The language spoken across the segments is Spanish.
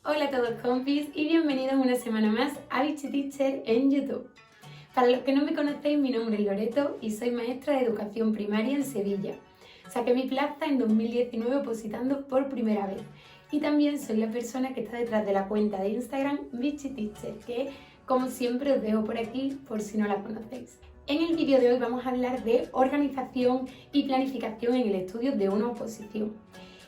Hola a todos compis y bienvenidos una semana más a Bichi Teacher en YouTube. Para los que no me conocéis, mi nombre es Loreto y soy maestra de educación primaria en Sevilla. Saqué mi plaza en 2019 opositando por primera vez y también soy la persona que está detrás de la cuenta de Instagram Bichi Teacher, que como siempre os dejo por aquí por si no la conocéis. En el vídeo de hoy vamos a hablar de organización y planificación en el estudio de una oposición.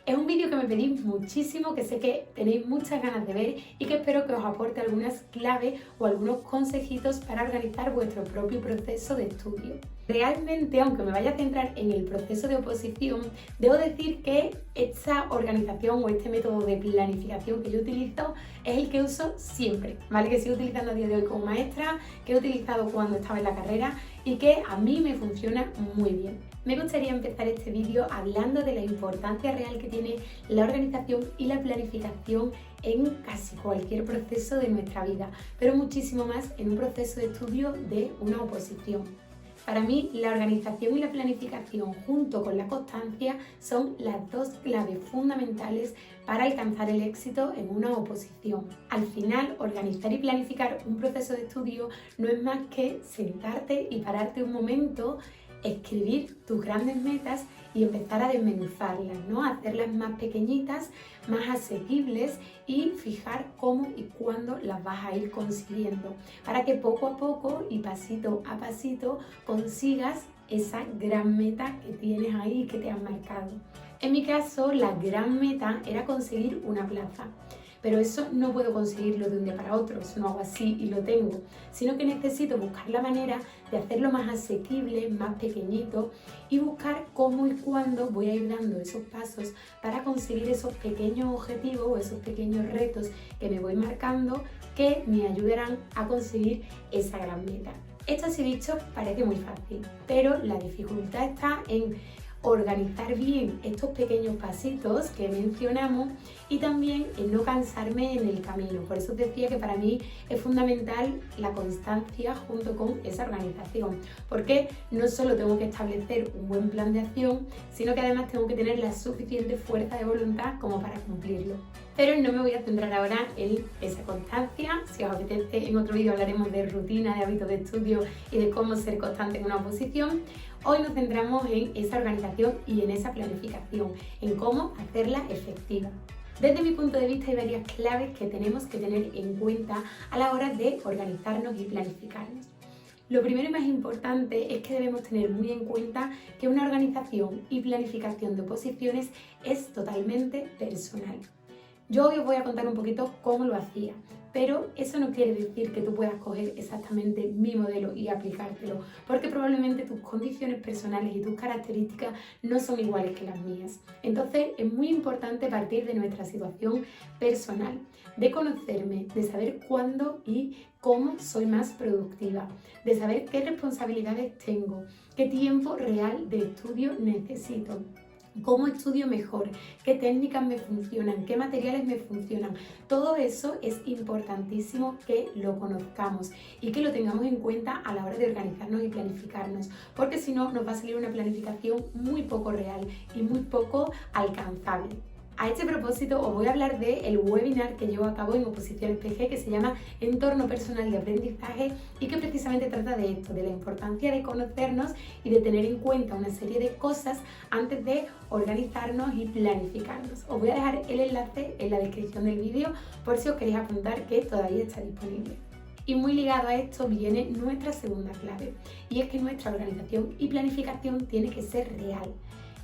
Es un vídeo que me pedís muchísimo, que sé que tenéis muchas ganas de ver y que espero que os aporte algunas claves o algunos consejitos para organizar vuestro propio proceso de estudio. Realmente, aunque me vaya a centrar en el proceso de oposición, debo decir que esta organización o este método de planificación que yo utilizo es el que uso siempre, ¿vale? Que sigo utilizando a día de hoy como maestra, que he utilizado cuando estaba en la carrera y que a mí me funciona muy bien. Me gustaría empezar este vídeo hablando de la importancia real que tiene la organización y la planificación en casi cualquier proceso de nuestra vida, pero muchísimo más en un proceso de estudio de una oposición. Para mí, la organización y la planificación junto con la constancia son las dos claves fundamentales para alcanzar el éxito en una oposición. Al final, organizar y planificar un proceso de estudio no es más que sentarte y pararte un momento, escribir tus grandes metas y empezar a desmenuzarlas, ¿no? Hacerlas más pequeñitas, más asequibles y fijar cómo y cuándo las vas a ir consiguiendo para que poco a poco y pasito a pasito consigas esa gran meta que tienes ahí y que te has marcado. En mi caso, la gran meta era conseguir una plaza. Pero eso no puedo conseguirlo de un día para otro, eso no hago así y lo tengo, sino que necesito buscar la manera de hacerlo más asequible, más pequeñito y buscar cómo y cuándo voy a ir dando esos pasos para conseguir esos pequeños objetivos o esos pequeños retos que me voy marcando que me ayudarán a conseguir esa gran meta. Esto así dicho parece muy fácil, pero la dificultad está en organizar bien estos pequeños pasitos que mencionamos y también en no cansarme en el camino. Por eso os decía que para mí es fundamental la constancia junto con esa organización, porque no solo tengo que establecer un buen plan de acción, sino que además tengo que tener la suficiente fuerza de voluntad como para cumplirlo. Pero no me voy a centrar ahora en esa constancia. Si os apetece, en otro vídeo hablaremos de rutina, de hábitos de estudio y de cómo ser constante en una oposición. Hoy nos centramos en esa organización y en esa planificación, en cómo hacerla efectiva. Desde mi punto de vista hay varias claves que tenemos que tener en cuenta a la hora de organizarnos y planificarnos. Lo primero y más importante es que debemos tener muy en cuenta que una organización y planificación de oposiciones es totalmente personal. Yo hoy os voy a contar un poquito cómo lo hacía, pero eso no quiere decir que tú puedas coger exactamente mi modelo y aplicártelo, porque probablemente tus condiciones personales y tus características no son iguales que las mías. Entonces es muy importante partir de nuestra situación personal, de conocerme, de saber cuándo y cómo soy más productiva, de saber qué responsabilidades tengo, qué tiempo real de estudio necesito, cómo estudio mejor, qué técnicas me funcionan, qué materiales me funcionan. Todo eso es importantísimo que lo conozcamos y que lo tengamos en cuenta a la hora de organizarnos y planificarnos, porque si no nos va a salir una planificación muy poco real y muy poco alcanzable. A este propósito os voy a hablar del webinar que llevo a cabo en Oposiciones PG, que se llama Entorno Personal de Aprendizaje y que precisamente trata de esto, de la importancia de conocernos y de tener en cuenta una serie de cosas antes de organizarnos y planificarnos. Os voy a dejar el enlace en la descripción del vídeo por si os queréis apuntar, que todavía está disponible. Y muy ligado a esto viene nuestra segunda clave, y es que nuestra organización y planificación tiene que ser real.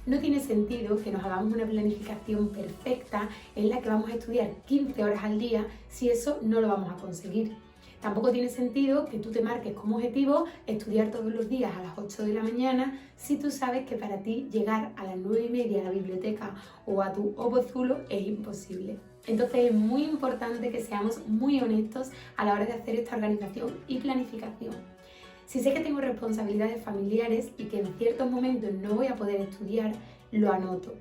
No tiene sentido que nos hagamos una planificación perfecta en la que vamos a estudiar 15 horas al día si eso no lo vamos a conseguir. Tampoco tiene sentido que tú te marques como objetivo estudiar todos los días a las 8 de la mañana si tú sabes que para ti llegar a las 9:30 a la biblioteca o a tu opozulo es imposible. Entonces es muy importante que seamos muy honestos a la hora de hacer esta organización y planificación. Si sé que tengo responsabilidades familiares y que en ciertos momentos no voy a poder estudiar, lo anoto.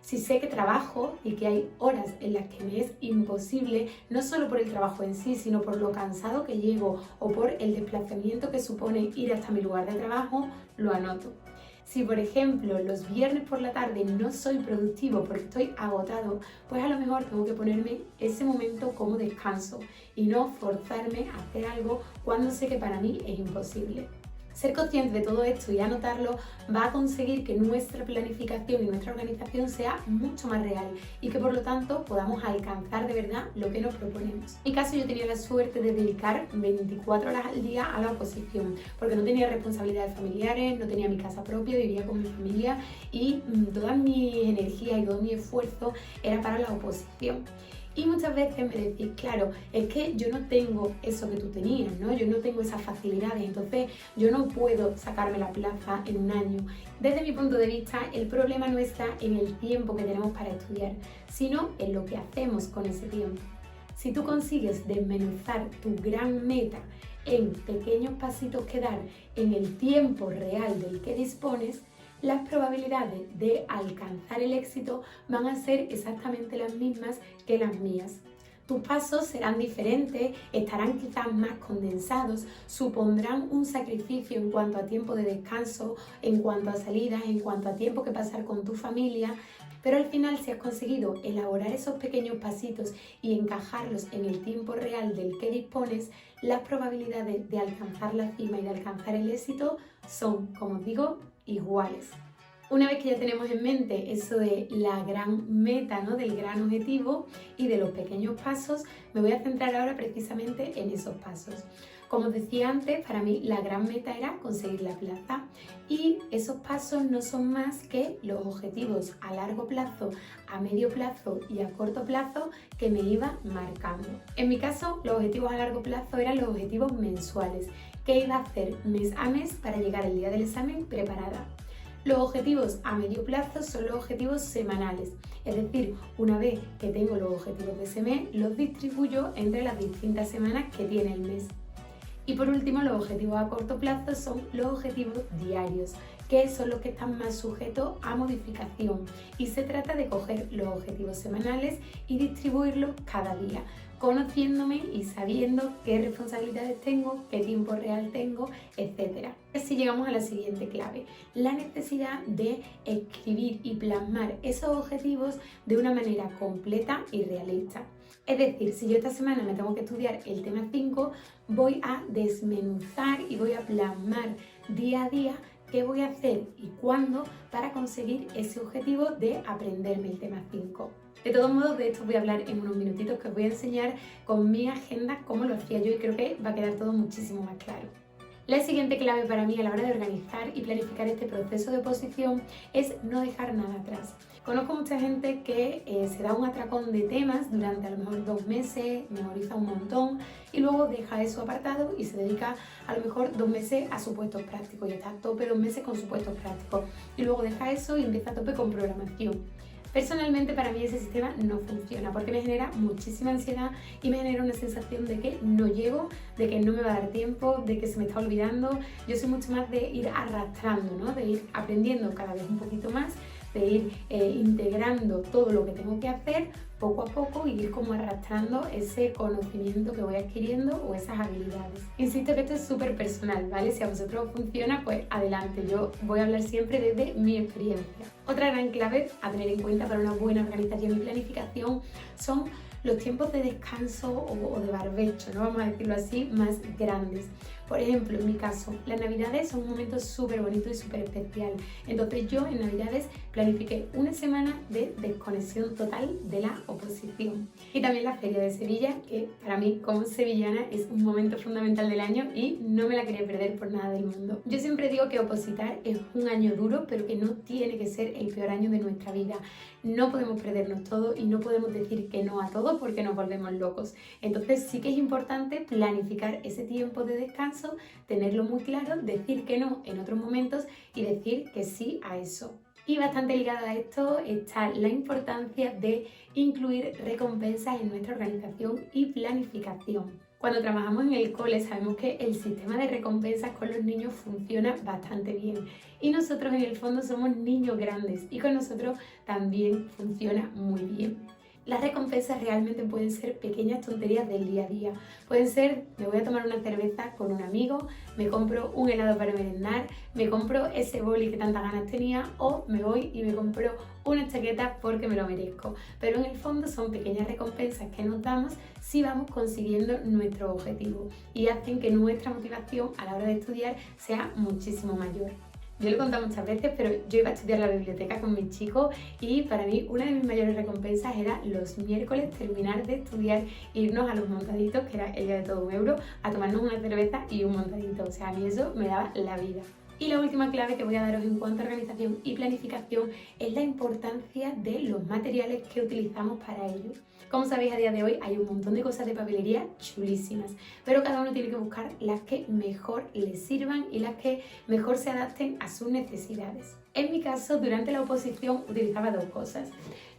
Si sé que trabajo y que hay horas en las que me es imposible, no solo por el trabajo en sí, sino por lo cansado que llego o por el desplazamiento que supone ir hasta mi lugar de trabajo, lo anoto. Si, por ejemplo, los viernes por la tarde no soy productivo porque estoy agotado, pues a lo mejor tengo que ponerme ese momento como descanso y no forzarme a hacer algo cuando sé que para mí es imposible. Ser consciente de todo esto y anotarlo va a conseguir que nuestra planificación y nuestra organización sea mucho más real y que por lo tanto podamos alcanzar de verdad lo que nos proponemos. En mi caso, yo tenía la suerte de dedicar 24 horas al día a la oposición porque no tenía responsabilidades familiares, no tenía mi casa propia, vivía con mi familia y toda mi energía y todo mi esfuerzo era para la oposición. Y muchas veces me decís, claro, es que yo no tengo eso que tú tenías, ¿no? Yo no tengo esas facilidades, entonces yo no puedo sacarme la plaza en un año. Desde mi punto de vista, el problema no está en el tiempo que tenemos para estudiar, sino en lo que hacemos con ese tiempo. Si tú consigues desmenuzar tu gran meta en pequeños pasitos que dar en el tiempo real del que dispones, las probabilidades de alcanzar el éxito van a ser exactamente las mismas que las mías. Tus pasos serán diferentes, estarán quizás más condensados, supondrán un sacrificio en cuanto a tiempo de descanso, en cuanto a salidas, en cuanto a tiempo que pasar con tu familia, pero al final, si has conseguido elaborar esos pequeños pasitos y encajarlos en el tiempo real del que dispones, las probabilidades de alcanzar la cima y de alcanzar el éxito son, como os digo, iguales. Una vez que ya tenemos en mente eso de la gran meta, ¿no? Del gran objetivo y de los pequeños pasos, me voy a centrar ahora precisamente en esos pasos. Como os decía antes, para mí la gran meta era conseguir la plaza y esos pasos no son más que los objetivos a largo plazo, a medio plazo y a corto plazo que me iba marcando. En mi caso, los objetivos a largo plazo eran los objetivos mensuales, que iba a hacer mes a mes para llegar el día del examen preparada. Los objetivos a medio plazo son los objetivos semanales, es decir, una vez que tengo los objetivos de ese mes, los distribuyo entre las distintas semanas que tiene el mes. Y por último, los objetivos a corto plazo son los objetivos diarios, que son los que están más sujetos a modificación. Y se trata de coger los objetivos semanales y distribuirlos cada día, conociéndome y sabiendo qué responsabilidades tengo, qué tiempo real tengo, etc. Así llegamos a la siguiente clave, la necesidad de escribir y plasmar esos objetivos de una manera completa y realista. Es decir, si yo esta semana me tengo que estudiar el tema 5, voy a desmenuzar y voy a plasmar día a día qué voy a hacer y cuándo para conseguir ese objetivo de aprenderme el tema 5. De todos modos, de esto voy a hablar en unos minutitos, que os voy a enseñar con mi agenda cómo lo hacía yo y creo que va a quedar todo muchísimo más claro. La siguiente clave para mí a la hora de organizar y planificar este proceso de oposición es no dejar nada atrás. Conozco mucha gente que se da un atracón de temas durante a lo mejor 2 meses, memoriza un montón y luego deja eso apartado y se dedica a lo mejor 2 meses a supuestos prácticos y está a tope 2 meses con supuestos prácticos y luego deja eso y empieza a tope con programación. Personalmente, para mí ese sistema no funciona porque me genera muchísima ansiedad y me genera una sensación de que no llego, de que no me va a dar tiempo, de que se me está olvidando. Yo soy mucho más de ir arrastrando, ¿no? De ir aprendiendo cada vez un poquito más, de ir integrando todo lo que tengo que hacer poco a poco y ir como arrastrando ese conocimiento que voy adquiriendo o esas habilidades. Insisto que esto es súper personal, ¿vale? Si a vosotros os funciona, pues adelante. Yo voy a hablar siempre desde mi experiencia. Otra gran clave a tener en cuenta para una buena organización y planificación son los tiempos de descanso o de barbecho, ¿no? Vamos a decirlo así, más grandes. Por ejemplo, en mi caso, las Navidades son un momento súper bonito y súper especial. Entonces yo en Navidades planifiqué una semana de desconexión total de la oposición. Y también la Feria de Sevilla, que para mí como sevillana es un momento fundamental del año y no me la quería perder por nada del mundo. Yo siempre digo que opositar es un año duro, pero que no tiene que ser el peor año de nuestra vida. No podemos perdernos todo y no podemos decir que no a todo porque nos volvemos locos. Entonces sí que es importante planificar ese tiempo de descanso, tenerlo muy claro, decir que no en otros momentos y decir que sí a eso. Y bastante ligada a esto está la importancia de incluir recompensas en nuestra organización y planificación. Cuando trabajamos en el cole sabemos que el sistema de recompensas con los niños funciona bastante bien y nosotros en el fondo somos niños grandes y con nosotros también funciona muy bien. Las recompensas realmente pueden ser pequeñas tonterías del día a día. Pueden ser, me voy a tomar una cerveza con un amigo, me compro un helado para merendar, me compro ese boli que tantas ganas tenía o me voy y me compro una chaqueta porque me lo merezco. Pero en el fondo son pequeñas recompensas que nos damos si vamos consiguiendo nuestro objetivo y hacen que nuestra motivación a la hora de estudiar sea muchísimo mayor. Yo lo he contado muchas veces, pero yo iba a estudiar a la biblioteca con mis chicos y para mí una de mis mayores recompensas era los miércoles terminar de estudiar, irnos a los montaditos, que era el día de todo un euro, a tomarnos una cerveza y un montadito. O sea, a mí eso me daba la vida. Y la última clave que voy a daros en cuanto a organización y planificación es la importancia de los materiales que utilizamos para ello. Como sabéis, a día de hoy hay un montón de cosas de papelería chulísimas, pero cada uno tiene que buscar las que mejor les sirvan y las que mejor se adapten a sus necesidades. En mi caso, durante la oposición utilizaba dos cosas.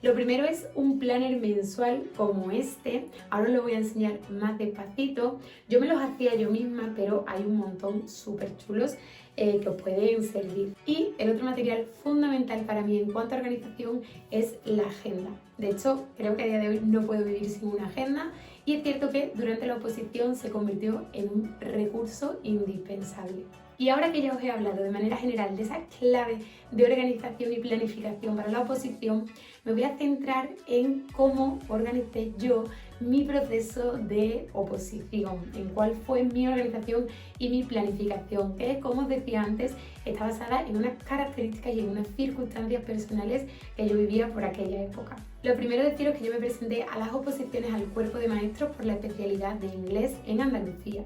Lo primero es un planner mensual como este. Ahora os lo voy a enseñar más despacito. Yo me los hacía yo misma, pero hay un montón súper chulos que os pueden servir. Y el otro material fundamental para mí en cuanto a organización es la agenda. De hecho, creo que a día de hoy no puedo vivir sin una agenda y es cierto que durante la oposición se convirtió en un recurso indispensable. Y ahora que ya os he hablado de manera general de esa clave de organización y planificación para la oposición, me voy a centrar en cómo organicé yo mi proceso de oposición, en cuál fue mi organización y mi planificación, que, como os decía antes, está basada en unas características y en unas circunstancias personales que yo vivía por aquella época. Lo primero deciros que yo me presenté a las oposiciones al cuerpo de maestros por la especialidad de inglés en Andalucía.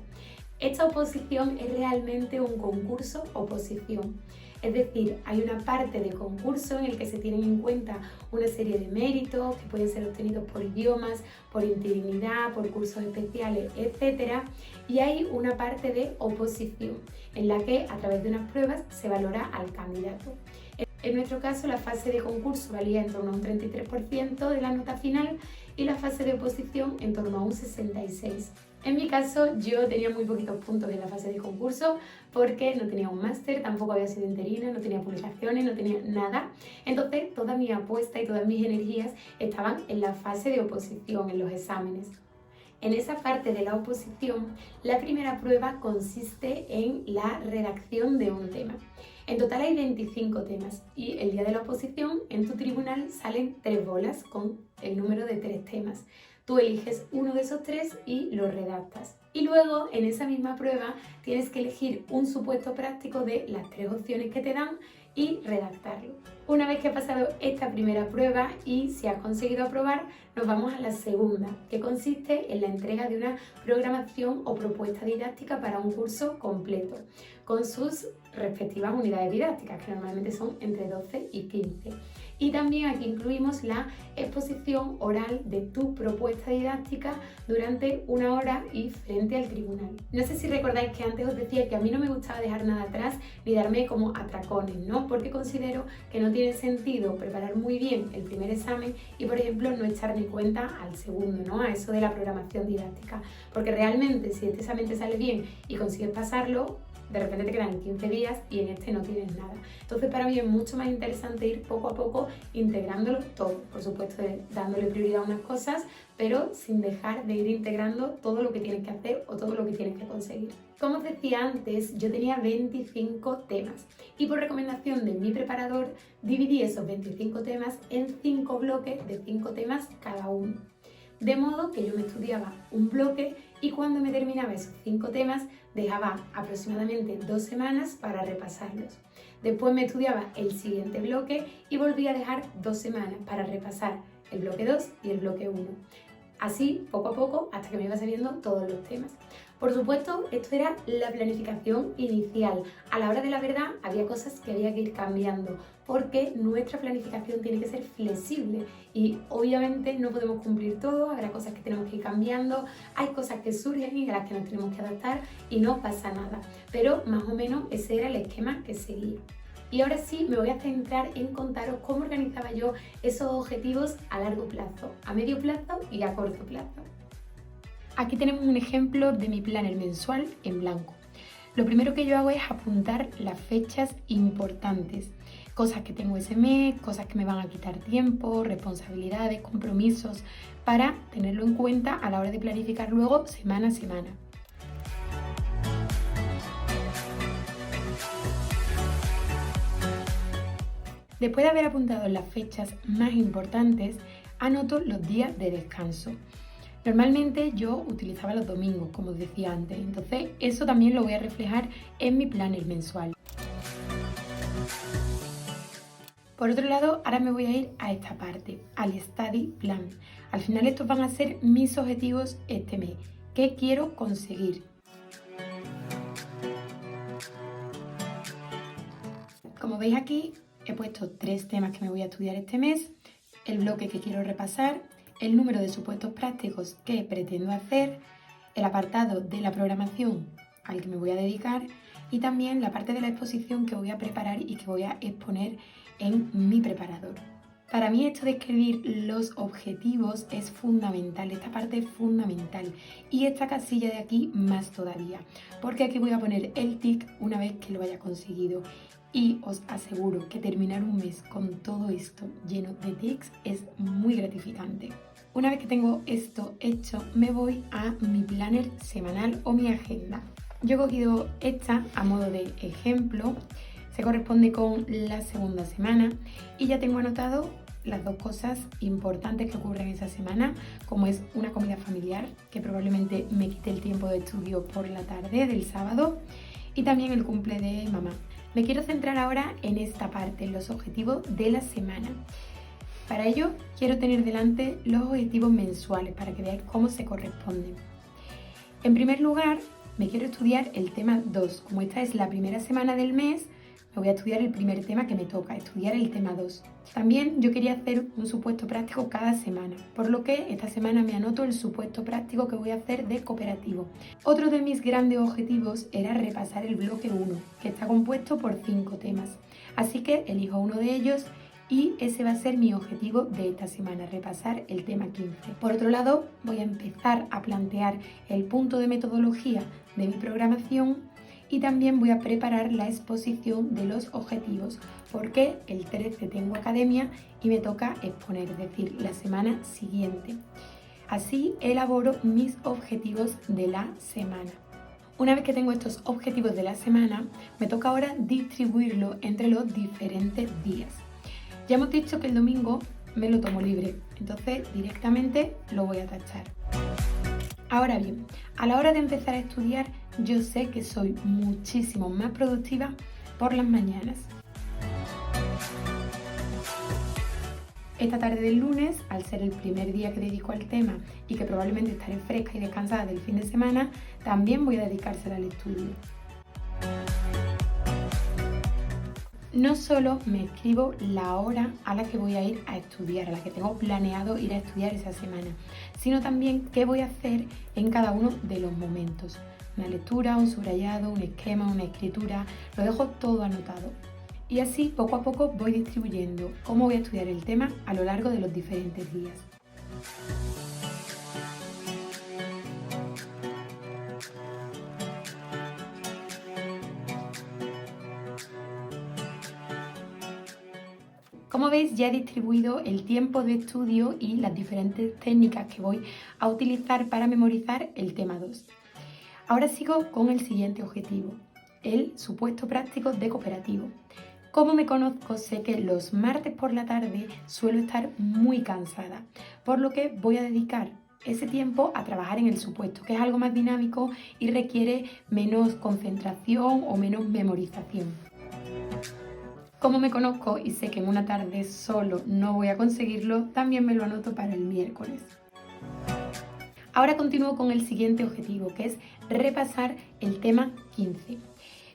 Esta oposición es realmente un concurso oposición, es decir, hay una parte de concurso en el que se tienen en cuenta una serie de méritos que pueden ser obtenidos por idiomas, por interinidad, por cursos especiales, etc. Y hay una parte de oposición en la que a través de unas pruebas se valora al candidato. En nuestro caso, la fase de concurso valía en torno a un 33% de la nota final y la fase de oposición en torno a un 66%. En mi caso, yo tenía muy poquitos puntos en la fase de concurso porque no tenía un máster, tampoco había sido interina, no tenía publicaciones, no tenía nada. Entonces, toda mi apuesta y todas mis energías estaban en la fase de oposición, en los exámenes. En esa parte de la oposición, la primera prueba consiste en la redacción de un tema. En total hay 25 temas y el día de la oposición en tu tribunal salen 3 bolas con el número de 3 temas. Tú eliges uno de esos 3 y lo redactas. Y luego, en esa misma prueba, tienes que elegir un supuesto práctico de las 3 opciones que te dan y redactarlo. Una vez que has pasado esta primera prueba y si has conseguido aprobar, nos vamos a la segunda, que consiste en la entrega de una programación o propuesta didáctica para un curso completo, con sus respectivas unidades didácticas, que normalmente son entre 12 y 15. Y también aquí incluimos la exposición oral de tu propuesta didáctica durante 1 hora y frente al tribunal. No sé si recordáis que antes os decía que a mí no me gustaba dejar nada atrás ni darme como atracones, ¿no? Porque considero que no tiene sentido preparar muy bien el primer examen y, por ejemplo, no echar ni cuenta al segundo, ¿no? A eso de la programación didáctica. Porque realmente, si este examen te sale bien y consigues pasarlo, de repente te quedan 15 días y en este no tienes nada. Entonces, para mí es mucho más interesante ir poco a poco integrándolo todo. Por supuesto, dándole prioridad a unas cosas, pero sin dejar de ir integrando todo lo que tienes que hacer o todo lo que tienes que conseguir. Como os decía antes, yo tenía 25 temas y por recomendación de mi preparador dividí esos 25 temas en 5 bloques de 5 temas cada uno. De modo que yo me estudiaba un bloque y cuando me terminaba esos 5 temas dejaba aproximadamente 2 semanas para repasarlos. Después me estudiaba el siguiente bloque y volví a dejar 2 semanas para repasar el bloque 2 y el bloque 1. Así, poco a poco, hasta que me iba sabiendo todos los temas. Por supuesto, esto era la planificación inicial. A la hora de la verdad, había cosas que había que ir cambiando, porque nuestra planificación tiene que ser flexible y obviamente no podemos cumplir todo, habrá cosas que tenemos que ir cambiando, hay cosas que surgen y a las que nos tenemos que adaptar y no pasa nada. Pero más o menos ese era el esquema que seguía. Y ahora sí me voy a centrar en contaros cómo organizaba yo esos objetivos a largo plazo, a medio plazo y a corto plazo. Aquí tenemos un ejemplo de mi planner mensual en blanco. Lo primero que yo hago es apuntar las fechas importantes. cosas que tengo ese mes, cosas que me van a quitar tiempo, responsabilidades, compromisos, para tenerlo en cuenta a la hora de planificar luego semana a semana. Después de haber apuntado las fechas más importantes, anoto los días de descanso. Normalmente yo utilizaba los domingos, como os decía antes, entonces eso también lo voy a reflejar en mi planner mensual. Por otro lado, ahora me voy a ir a esta parte, al Study Plan. Al final estos van a ser mis objetivos este mes. ¿Qué quiero conseguir? Como veis aquí, he puesto 3 temas que me voy a estudiar este mes, el bloque que quiero repasar, el número de supuestos prácticos que pretendo hacer, el apartado de la programación al que me voy a dedicar y también la parte de la exposición que voy a preparar y que voy a exponer en mi preparador. Para mí esto de escribir los objetivos es fundamental, esta parte es fundamental y esta casilla de aquí más todavía, porque aquí voy a poner el tic una vez que lo haya conseguido. Y os aseguro que terminar un mes con todo esto lleno de tics es muy gratificante. Una vez que tengo esto hecho, me voy a mi planner semanal o mi agenda. Yo he cogido esta a modo de ejemplo, se corresponde con la segunda semana y ya tengo anotado las 2 cosas importantes que ocurren esa semana, como es una comida familiar, que probablemente me quite el tiempo de estudio por la tarde del sábado, y también el cumple de mamá. Me quiero centrar ahora en esta parte, en los objetivos de la semana. Para ello, quiero tener delante los objetivos mensuales para que veáis cómo se corresponden. En primer lugar, me quiero estudiar el tema 2. Como esta es la primera semana del mes, me voy a estudiar el primer tema que me toca, estudiar el tema 2. También yo quería hacer un supuesto práctico cada semana, por lo que esta semana me anoto el supuesto práctico que voy a hacer de cooperativo. Otro de mis grandes objetivos era repasar el bloque 1, que está compuesto por 5 temas. Así que elijo uno de ellos y ese va a ser mi objetivo de esta semana, repasar el tema 15. Por otro lado, voy a empezar a plantear el punto de metodología de mi programación y también voy a preparar la exposición de los objetivos, porque el 13 tengo academia y me toca exponer, es decir, la semana siguiente. Así elaboro mis objetivos de la semana. Una vez que tengo estos objetivos de la semana, me toca ahora distribuirlo entre los diferentes días. Ya hemos dicho que el domingo me lo tomo libre, entonces directamente lo voy a tachar. Ahora bien, a la hora de empezar a estudiar, yo sé que soy muchísimo más productiva por las mañanas. Esta tarde del lunes, al ser el primer día que dedico al tema y que probablemente estaré fresca y descansada del fin de semana, también voy a dedicársela al estudio. No solo me escribo la hora a la que voy a ir a estudiar, a la que tengo planeado ir a estudiar esa semana, sino también qué voy a hacer en cada uno de los momentos. Una lectura, un subrayado, un esquema, una escritura, lo dejo todo anotado. Y así poco a poco voy distribuyendo cómo voy a estudiar el tema a lo largo de los diferentes días. Como veis, ya he distribuido el tiempo de estudio y las diferentes técnicas que voy a utilizar para memorizar el tema 2. Ahora sigo con el siguiente objetivo, el supuesto práctico de cooperativo. Como me conozco, sé que los martes por la tarde suelo estar muy cansada, por lo que voy a dedicar ese tiempo a trabajar en el supuesto, que es algo más dinámico y requiere menos concentración o menos memorización. Como me conozco y sé que en una tarde solo no voy a conseguirlo, también me lo anoto para el miércoles. Ahora continúo con el siguiente objetivo, que es repasar el tema 15.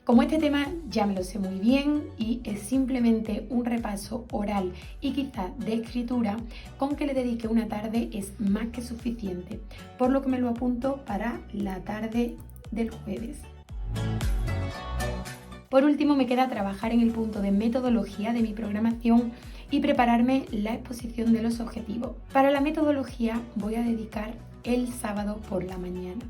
Como este tema ya me lo sé muy bien y es simplemente un repaso oral y quizá de escritura, con que le dedique una tarde es más que suficiente, por lo que me lo apunto para la tarde del jueves. Por último, me queda trabajar en el punto de metodología de mi programación y prepararme la exposición de los objetivos. Para la metodología voy a dedicar el sábado por la mañana,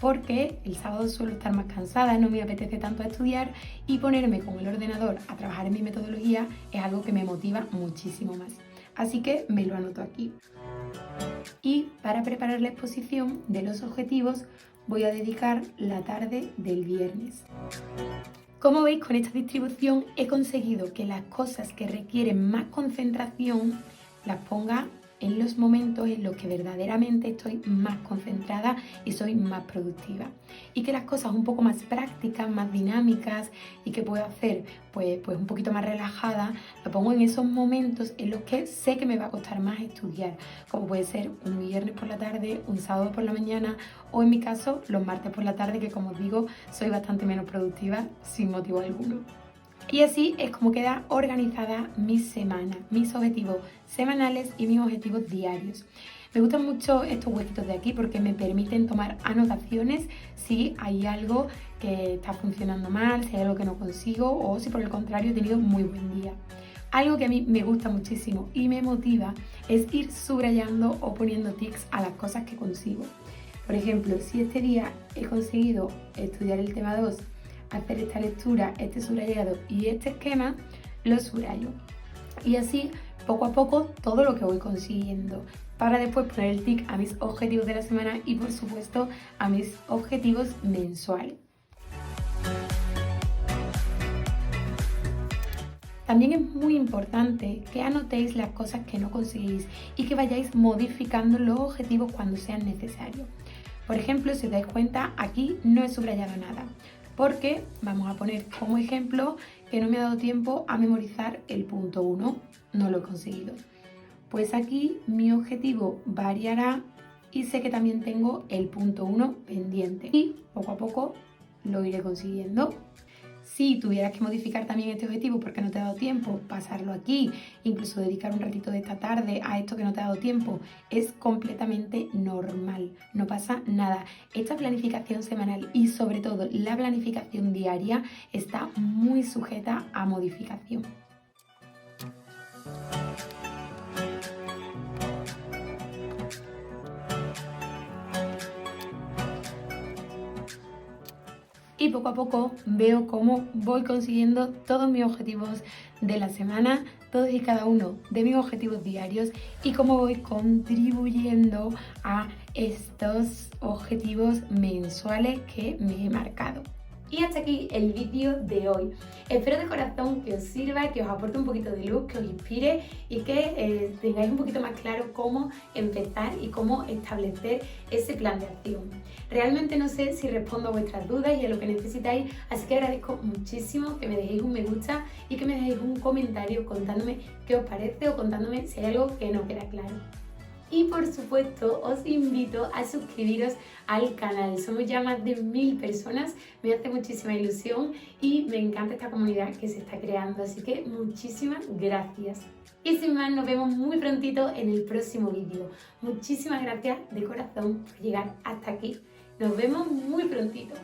porque el sábado suelo estar más cansada, no me apetece tanto estudiar y ponerme con el ordenador a trabajar en mi metodología es algo que me motiva muchísimo más. Así que me lo anoto aquí. Y para preparar la exposición de los objetivos voy a dedicar la tarde del viernes. Como veis, con esta distribución he conseguido que las cosas que requieren más concentración las ponga en los momentos en los que verdaderamente estoy más concentrada y soy más productiva. Y que las cosas un poco más prácticas, más dinámicas y que puedo hacer pues un poquito más relajada, lo pongo en esos momentos en los que sé que me va a costar más estudiar, como puede ser un viernes por la tarde, un sábado por la mañana o en mi caso los martes por la tarde, que como os digo soy bastante menos productiva sin motivo alguno. Y así es como queda organizada mi semana, mis objetivos semanales y mis objetivos diarios. Me gustan mucho estos huequitos de aquí porque me permiten tomar anotaciones si hay algo que está funcionando mal, si hay algo que no consigo o si por el contrario he tenido muy buen día. Algo que a mí me gusta muchísimo y me motiva es ir subrayando o poniendo tics a las cosas que consigo. Por ejemplo, si este día he conseguido estudiar el tema 2, hacer esta lectura, este subrayado y este esquema, lo subrayo. Y así, poco a poco, todo lo que voy consiguiendo, para después poner el tic a mis objetivos de la semana y, por supuesto, a mis objetivos mensuales. También es muy importante que anotéis las cosas que no conseguís y que vayáis modificando los objetivos cuando sean necesarios. Por ejemplo, si os dais cuenta, aquí no he subrayado nada, porque vamos a poner como ejemplo que no me ha dado tiempo a memorizar el punto 1, no lo he conseguido. Pues aquí mi objetivo variará y sé que también tengo el punto 1 pendiente y poco a poco lo iré consiguiendo. Si tuvieras que modificar también este objetivo porque no te ha dado tiempo, pasarlo aquí, incluso dedicar un ratito de esta tarde a esto que no te ha dado tiempo, es completamente normal, no pasa nada. Esta planificación semanal y sobre todo la planificación diaria está muy sujeta a modificación. Y poco a poco veo cómo voy consiguiendo todos mis objetivos de la semana, todos y cada uno de mis objetivos diarios y cómo voy contribuyendo a estos objetivos mensuales que me he marcado. Y hasta aquí el vídeo de hoy. Espero de corazón que os sirva, que os aporte un poquito de luz, que os inspire y que tengáis un poquito más claro cómo empezar y cómo establecer ese plan de acción. Realmente no sé si respondo a vuestras dudas y a lo que necesitáis, así que agradezco muchísimo que me dejéis un me gusta y que me dejéis un comentario contándome qué os parece o contándome si hay algo que no queda claro. Y por supuesto os invito a suscribiros al canal, somos ya más de 1000 personas, me hace muchísima ilusión y me encanta esta comunidad que se está creando, así que muchísimas gracias. Y sin más, nos vemos muy prontito en el próximo vídeo. Muchísimas gracias de corazón por llegar hasta aquí, nos vemos muy prontito.